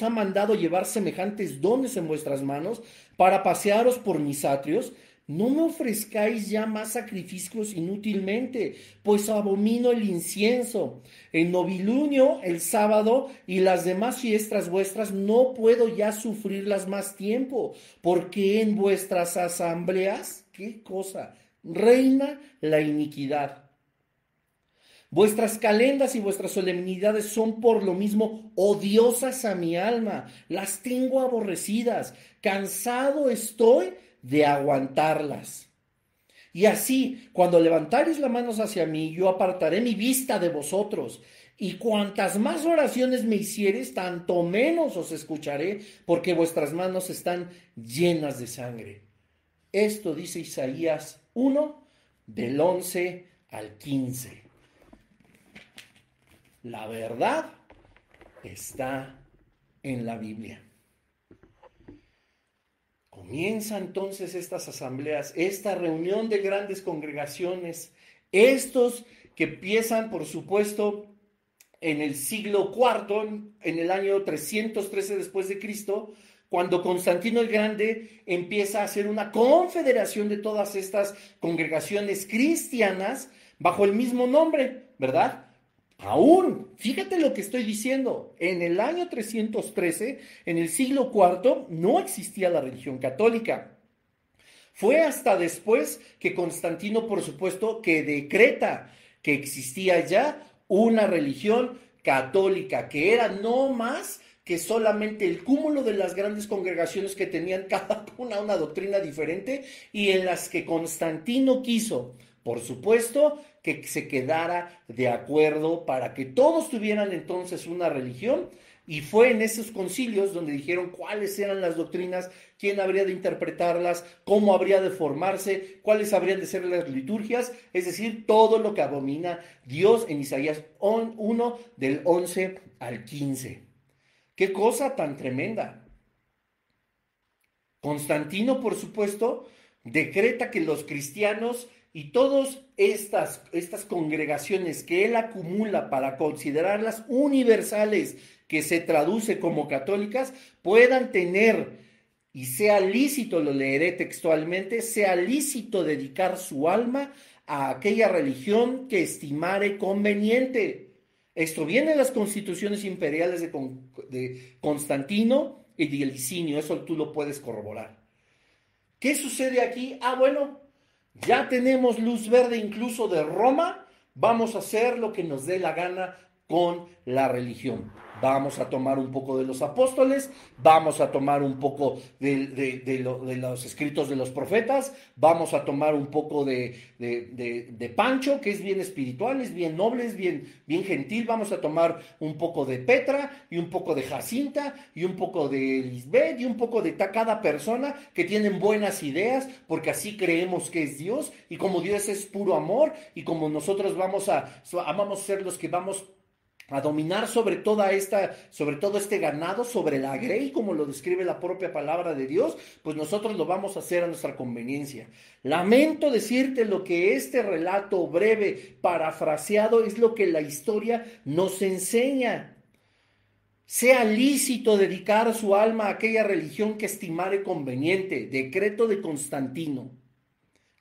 Speaker 1: ha mandado llevar semejantes dones en vuestras manos para pasearos por mis atrios? No me ofrezcáis ya más sacrificios inútilmente, pues abomino el incienso. El novilunio, el sábado y las demás fiestas vuestras no puedo ya sufrirlas más tiempo, porque en vuestras asambleas, ¿qué cosa? Reina la iniquidad. Vuestras calendas y vuestras solemnidades son por lo mismo odiosas a mi alma. Las tengo aborrecidas. Cansado estoy de aguantarlas. Y así, cuando levantaréis las manos hacia mí, yo apartaré mi vista de vosotros. Y cuantas más oraciones me hiciereis, tanto menos os escucharé, porque vuestras manos están llenas de sangre. Esto dice Isaías 1, del 11 al 15. La verdad está en la Biblia. Comienza entonces estas asambleas, esta reunión de grandes congregaciones, estos que empiezan, por supuesto, en el siglo IV, en el año 313 después de Cristo, cuando Constantino el Grande empieza a hacer una confederación de todas estas congregaciones cristianas bajo el mismo nombre, ¿verdad? Aún, fíjate lo que estoy diciendo, en el año 313, en el siglo IV, no existía la religión católica. Fue hasta después que Constantino, por supuesto, que decreta que existía ya una religión católica, que era no más que solamente el cúmulo de las grandes congregaciones que tenían cada una doctrina diferente y en las que Constantino quiso, por supuesto, que se quedara de acuerdo para que todos tuvieran entonces una religión Y fue en esos concilios donde dijeron cuáles eran las doctrinas, quién habría de interpretarlas, cómo habría de formarse, cuáles habrían de ser las liturgias, es decir, todo lo que abomina Dios en Isaías 1 del 11 al 15. ¡Qué cosa tan tremenda! Constantino, por supuesto, decreta que los cristianos y todas estas congregaciones que él acumula para considerarlas universales, que se traduce como católicas, puedan tener, y sea lícito, lo leeré textualmente, sea lícito dedicar su alma a aquella religión que estimare conveniente. Esto viene en las constituciones imperiales de Constantino y de Licinio, eso tú lo puedes corroborar. ¿Qué sucede aquí? Bueno, ya tenemos luz verde incluso de Roma, vamos a hacer lo que nos dé la gana con la religión. Vamos a tomar un poco de los apóstoles, vamos a tomar un poco de los escritos de los profetas, vamos a tomar un poco de Pancho, que es bien espiritual, es bien noble, es bien gentil, vamos a tomar un poco de Petra y un poco de Jacinta y un poco de Lisbeth y un poco de cada persona que tienen buenas ideas, porque así creemos que es Dios, y como Dios es puro amor, y como nosotros vamos a ser los que vamos a dominar sobre todo este ganado, sobre la grey, como lo describe la propia palabra de Dios, pues nosotros lo vamos a hacer a nuestra conveniencia. Lamento decirte lo que este relato breve, parafraseado, es lo que la historia nos enseña. Sea lícito dedicar su alma a aquella religión que estimare conveniente. Decreto de Constantino.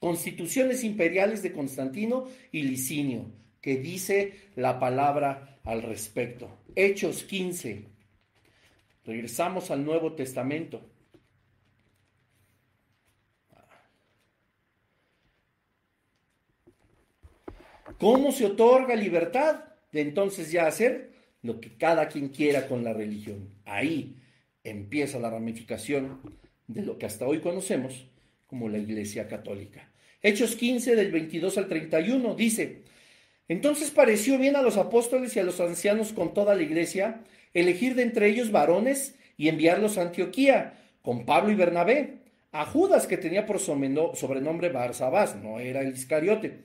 Speaker 1: Constituciones imperiales de Constantino y Licinio, que dice la palabra al respecto. Hechos 15. Regresamos al Nuevo Testamento. ¿Cómo se otorga libertad de entonces ya hacer lo que cada quien quiera con la religión? Ahí empieza la ramificación de lo que hasta hoy conocemos como la Iglesia Católica. Hechos 15 del 22 al 31 dice: entonces pareció bien a los apóstoles y a los ancianos con toda la iglesia elegir de entre ellos varones y enviarlos a Antioquía con Pablo y Bernabé, a Judas, que tenía por sobrenombre Barsabás, no era el Iscariote,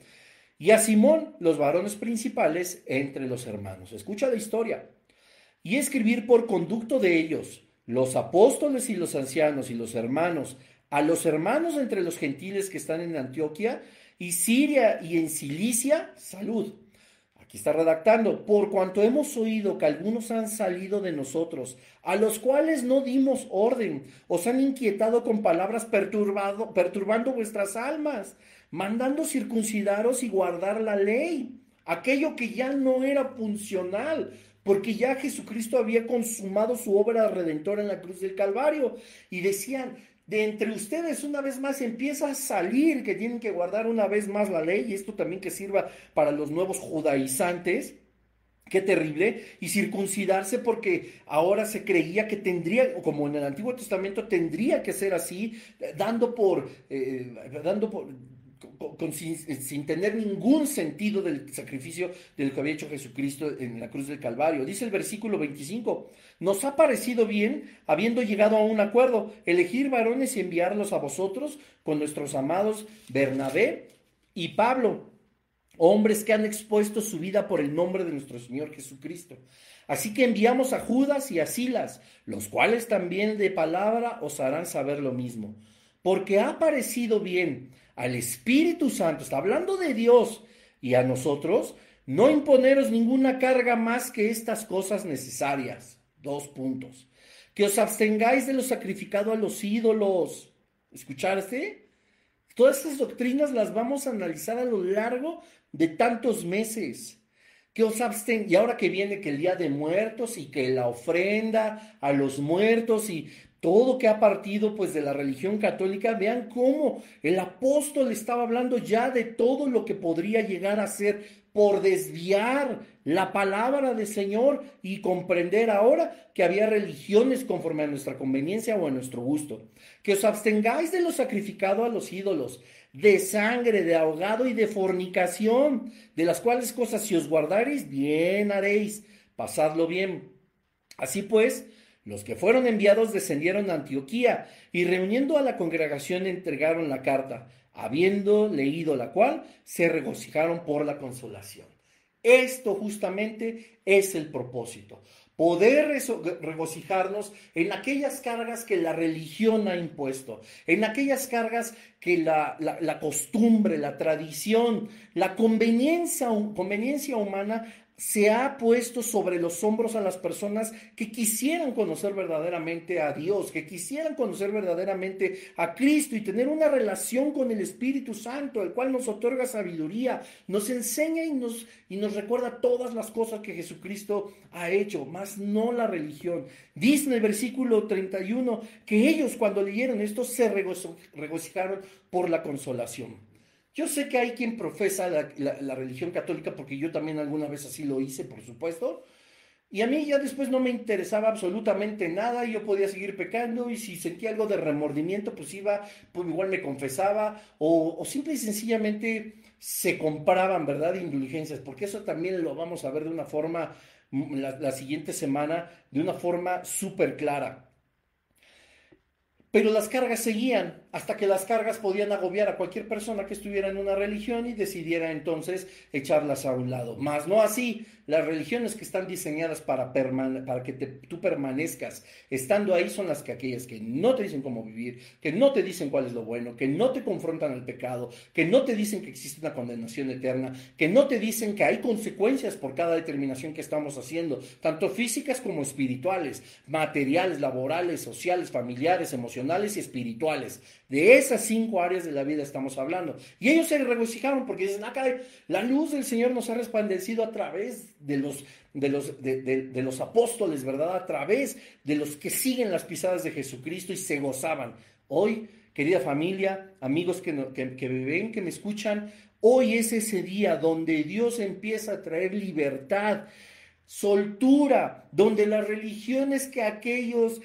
Speaker 1: y a Simón, los varones principales entre los hermanos. Escucha la historia. Y escribir por conducto de ellos, los apóstoles y los ancianos y los hermanos, a los hermanos entre los gentiles que están en Antioquía y Siria y en Cilicia, salud. Aquí está redactando: por cuanto hemos oído que algunos han salido de nosotros, a los cuales no dimos orden, os han inquietado con palabras perturbando vuestras almas, mandando circuncidaros y guardar la ley, aquello que ya no era funcional, porque ya Jesucristo había consumado su obra redentora en la cruz del Calvario. Y decían: de entre ustedes una vez más empieza a salir que tienen que guardar una vez más la ley, y esto también que sirva para los nuevos judaizantes. Qué terrible. Y circuncidarse, porque ahora se creía que tendría, como en el Antiguo Testamento, tendría que ser así, sin tener ningún sentido del sacrificio del que había hecho Jesucristo en la cruz del Calvario. Dice el versículo 25: nos ha parecido bien, habiendo llegado a un acuerdo, elegir varones y enviarlos a vosotros con nuestros amados Bernabé y Pablo, hombres que han expuesto su vida por el nombre de nuestro Señor Jesucristo. Así que enviamos a Judas y a Silas, los cuales también de palabra os harán saber lo mismo, porque ha parecido bien al Espíritu Santo, está hablando de Dios, y a nosotros, no imponeros ninguna carga más que estas cosas necesarias. 2 puntos. Que os abstengáis de lo sacrificado a los ídolos. ¿Escuchaste? Todas estas doctrinas las vamos a analizar a lo largo de tantos meses. Que os abstengáis, y ahora que viene que el Día de Muertos y que la ofrenda a los muertos y todo que ha partido pues de la religión católica, vean cómo el apóstol estaba hablando ya de todo lo que podría llegar a ser por desviar la palabra del Señor, y comprender ahora que había religiones conforme a nuestra conveniencia o a nuestro gusto. Que os abstengáis de lo sacrificado a los ídolos, de sangre, de ahogado y de fornicación, de las cuales cosas si os guardareis, bien haréis, pasadlo bien. Así pues, los que fueron enviados descendieron a Antioquía y reuniendo a la congregación entregaron la carta, habiendo leído la cual, se regocijaron por la consolación. Esto justamente es el propósito, poder regocijarnos en aquellas cargas que la religión ha impuesto, en aquellas cargas que la costumbre, la tradición, la conveniencia humana se ha puesto sobre los hombros a las personas que quisieran conocer verdaderamente a Dios, que quisieran conocer verdaderamente a Cristo y tener una relación con el Espíritu Santo, el cual nos otorga sabiduría, nos enseña y nos recuerda todas las cosas que Jesucristo ha hecho, más no la religión. Dice en el versículo 31 que ellos cuando leyeron esto se regocijaron por la consolación. Yo sé que hay quien profesa la religión católica, porque yo también alguna vez así lo hice, por supuesto, y a mí ya después no me interesaba absolutamente nada, yo podía seguir pecando, y si sentía algo de remordimiento, pues iba, pues igual me confesaba, o simple y sencillamente se compraban, ¿verdad?, indulgencias, porque eso también lo vamos a ver de una forma, la siguiente semana, de una forma súper clara. Pero las cargas seguían, hasta que las cargas podían agobiar a cualquier persona que estuviera en una religión y decidiera entonces echarlas a un lado. Mas no así, las religiones que están diseñadas para que tú permanezcas estando ahí son aquellas que no te dicen cómo vivir, que no te dicen cuál es lo bueno, que no te confrontan al pecado, que no te dicen que existe una condenación eterna, que no te dicen que hay consecuencias por cada determinación que estamos haciendo, tanto físicas como espirituales, materiales, laborales, sociales, familiares, emocionales y espirituales. De esas 5 áreas de la vida estamos hablando. Y ellos se regocijaron porque dicen, caray, la luz del Señor nos ha resplandecido a través de los apóstoles, ¿verdad? A través de los que siguen las pisadas de Jesucristo y se gozaban. Hoy, querida familia, amigos que me ven, que me escuchan, hoy es ese día donde Dios empieza a traer libertad, soltura, donde las religiones que aquellos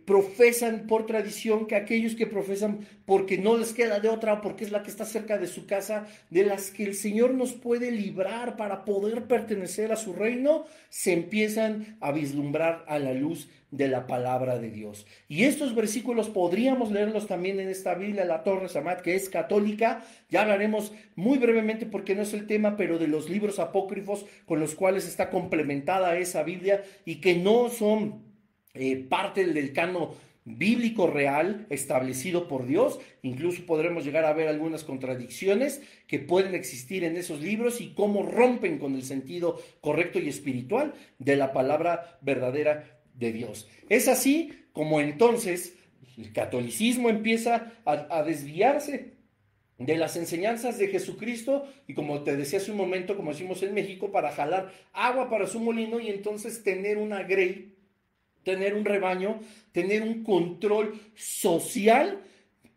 Speaker 1: profesan por tradición, que aquellos que profesan porque no les queda de otra, porque es la que está cerca de su casa, de las que el Señor nos puede librar para poder pertenecer a su reino, se empiezan a vislumbrar a la luz de la palabra de Dios. Y estos versículos podríamos leerlos también en esta Biblia, la Torre Samat, que es católica. Ya hablaremos muy brevemente, porque no es el tema, pero de los libros apócrifos con los cuales está complementada esa Biblia y que no son parte del cano bíblico real establecido por Dios. Incluso podremos llegar a ver algunas contradicciones que pueden existir en esos libros y cómo rompen con el sentido correcto y espiritual de la palabra verdadera de Dios. Es así como entonces el catolicismo empieza a desviarse de las enseñanzas de Jesucristo y, como te decía hace un momento, como decimos en México, para jalar agua para su molino y entonces tener una grey, tener un rebaño, tener un control social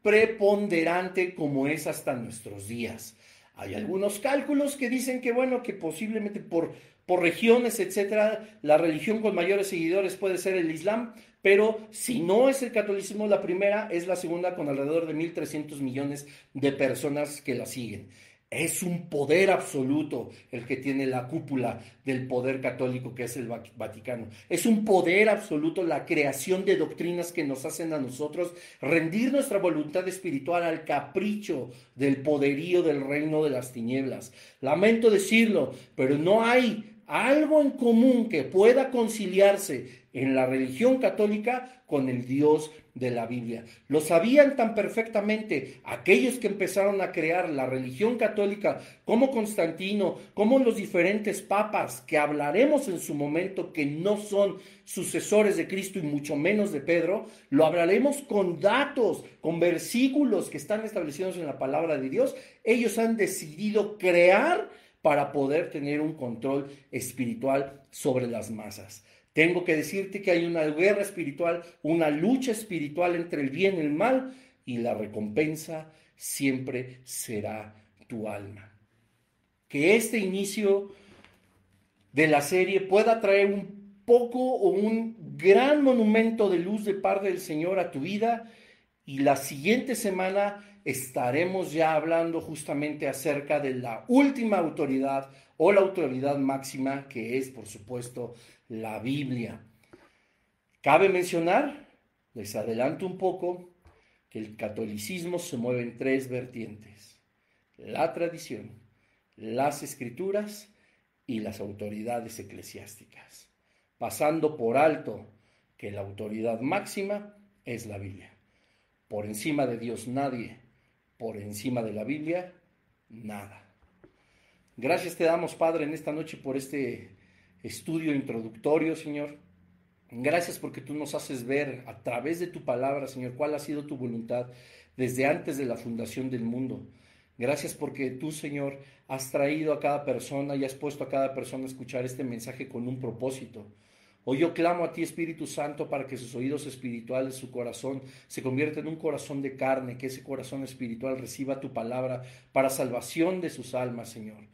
Speaker 1: preponderante como es hasta nuestros días. Hay algunos cálculos que dicen que, bueno, que posiblemente por regiones, etcétera, la religión con mayores seguidores puede ser el Islam, pero si no es el catolicismo la primera, es la segunda, con alrededor de 1.300 millones de personas que la siguen. Es un poder absoluto el que tiene la cúpula del poder católico, que es el Vaticano. Es un poder absoluto la creación de doctrinas que nos hacen a nosotros rendir nuestra voluntad espiritual al capricho del poderío del reino de las tinieblas. Lamento decirlo, pero no hay algo en común que pueda conciliarse en la religión católica con el Dios de la Biblia. Lo sabían tan perfectamente aquellos que empezaron a crear la religión católica, como Constantino, como los diferentes papas, que hablaremos en su momento, que no son sucesores de Cristo y mucho menos de Pedro. Lo hablaremos con datos, con versículos que están establecidos en la palabra de Dios. Ellos han decidido crear para poder tener un control espiritual sobre las masas. Tengo que decirte que hay una guerra espiritual, una lucha espiritual entre el bien y el mal, y la recompensa siempre será tu alma. Que este inicio de la serie pueda traer un poco o un gran monumento de luz de parte del Señor a tu vida, y la siguiente semana estaremos ya hablando justamente acerca de la última autoridad o la autoridad máxima, que es, por supuesto, la Biblia. Cabe mencionar, les adelanto un poco, que el catolicismo se mueve en tres vertientes: la tradición, las escrituras y las autoridades eclesiásticas, pasando por alto que la autoridad máxima es la Biblia. Por encima de Dios nadie, por encima de la Biblia nada. Gracias te damos, Padre, en esta noche por este estudio introductorio, Señor. Gracias porque tú nos haces ver a través de tu palabra, Señor, cuál ha sido tu voluntad desde antes de la fundación del mundo. Gracias porque tú, Señor, has traído a cada persona y has puesto a cada persona a escuchar este mensaje con un propósito. Hoy yo clamo a ti, Espíritu Santo, para que sus oídos espirituales, su corazón, se convierta en un corazón de carne, que ese corazón espiritual reciba tu palabra para salvación de sus almas, Señor.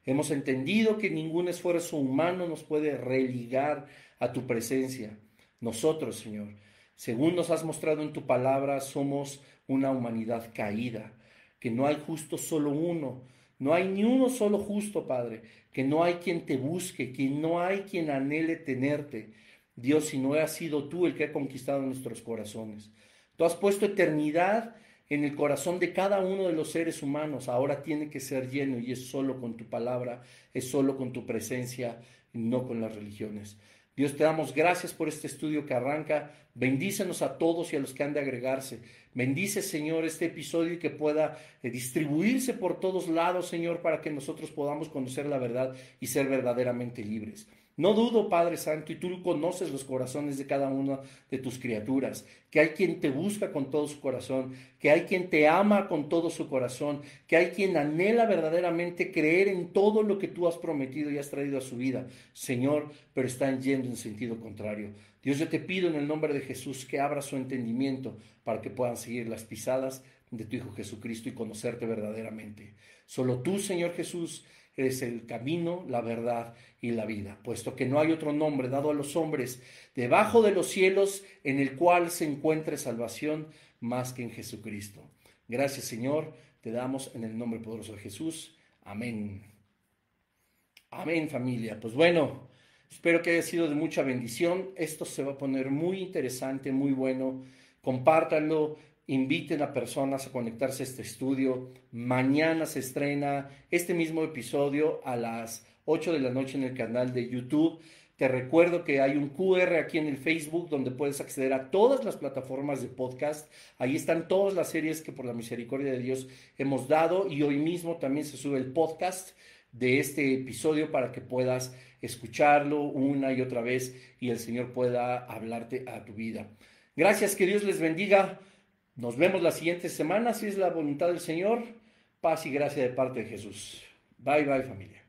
Speaker 1: Hemos entendido que ningún esfuerzo humano nos puede religar a tu presencia. Nosotros, Señor, según nos has mostrado en tu palabra, somos una humanidad caída, que no hay justo solo uno, no hay ni uno solo justo, Padre, que no hay quien te busque, que no hay quien anhele tenerte. Dios, si no has sido tú el que ha conquistado nuestros corazones. Tú has puesto eternidad en el corazón de cada uno de los seres humanos. Ahora tiene que ser lleno y es solo con tu palabra, es solo con tu presencia, no con las religiones. Dios, te damos gracias por este estudio que arranca. Bendícenos a todos y a los que han de agregarse. Bendice, Señor, este episodio y que pueda distribuirse por todos lados, Señor, para que nosotros podamos conocer la verdad y ser verdaderamente libres. No dudo, Padre Santo, y tú conoces los corazones de cada una de tus criaturas, que hay quien te busca con todo su corazón, que hay quien te ama con todo su corazón, que hay quien anhela verdaderamente creer en todo lo que tú has prometido y has traído a su vida, Señor, pero están yendo en sentido contrario. Dios, yo te pido en el nombre de Jesús que abra su entendimiento para que puedan seguir las pisadas de tu Hijo Jesucristo y conocerte verdaderamente. Solo tú, Señor Jesús, eres el camino, la verdad y la vida, puesto que no hay otro nombre dado a los hombres debajo de los cielos en el cual se encuentre salvación más que en Jesucristo. Gracias, Señor, te damos en el nombre poderoso de Jesús. Amén. Amén, familia. Pues bueno, espero que haya sido de mucha bendición. Esto se va a poner muy interesante, muy bueno. Compártanlo. Inviten a personas a conectarse a este estudio. Mañana se estrena este mismo episodio a las 8 de la noche en el canal de YouTube. Te recuerdo que hay un QR aquí en el Facebook donde puedes acceder a todas las plataformas de podcast. Ahí están todas las series que por la misericordia de Dios hemos dado y hoy mismo también se sube el podcast de este episodio para que puedas escucharlo una y otra vez y el Señor pueda hablarte a tu vida. Gracias, que Dios les bendiga. Nos vemos la siguiente semana, si es la voluntad del Señor. Paz y gracia de parte de Jesús. Bye, bye, familia.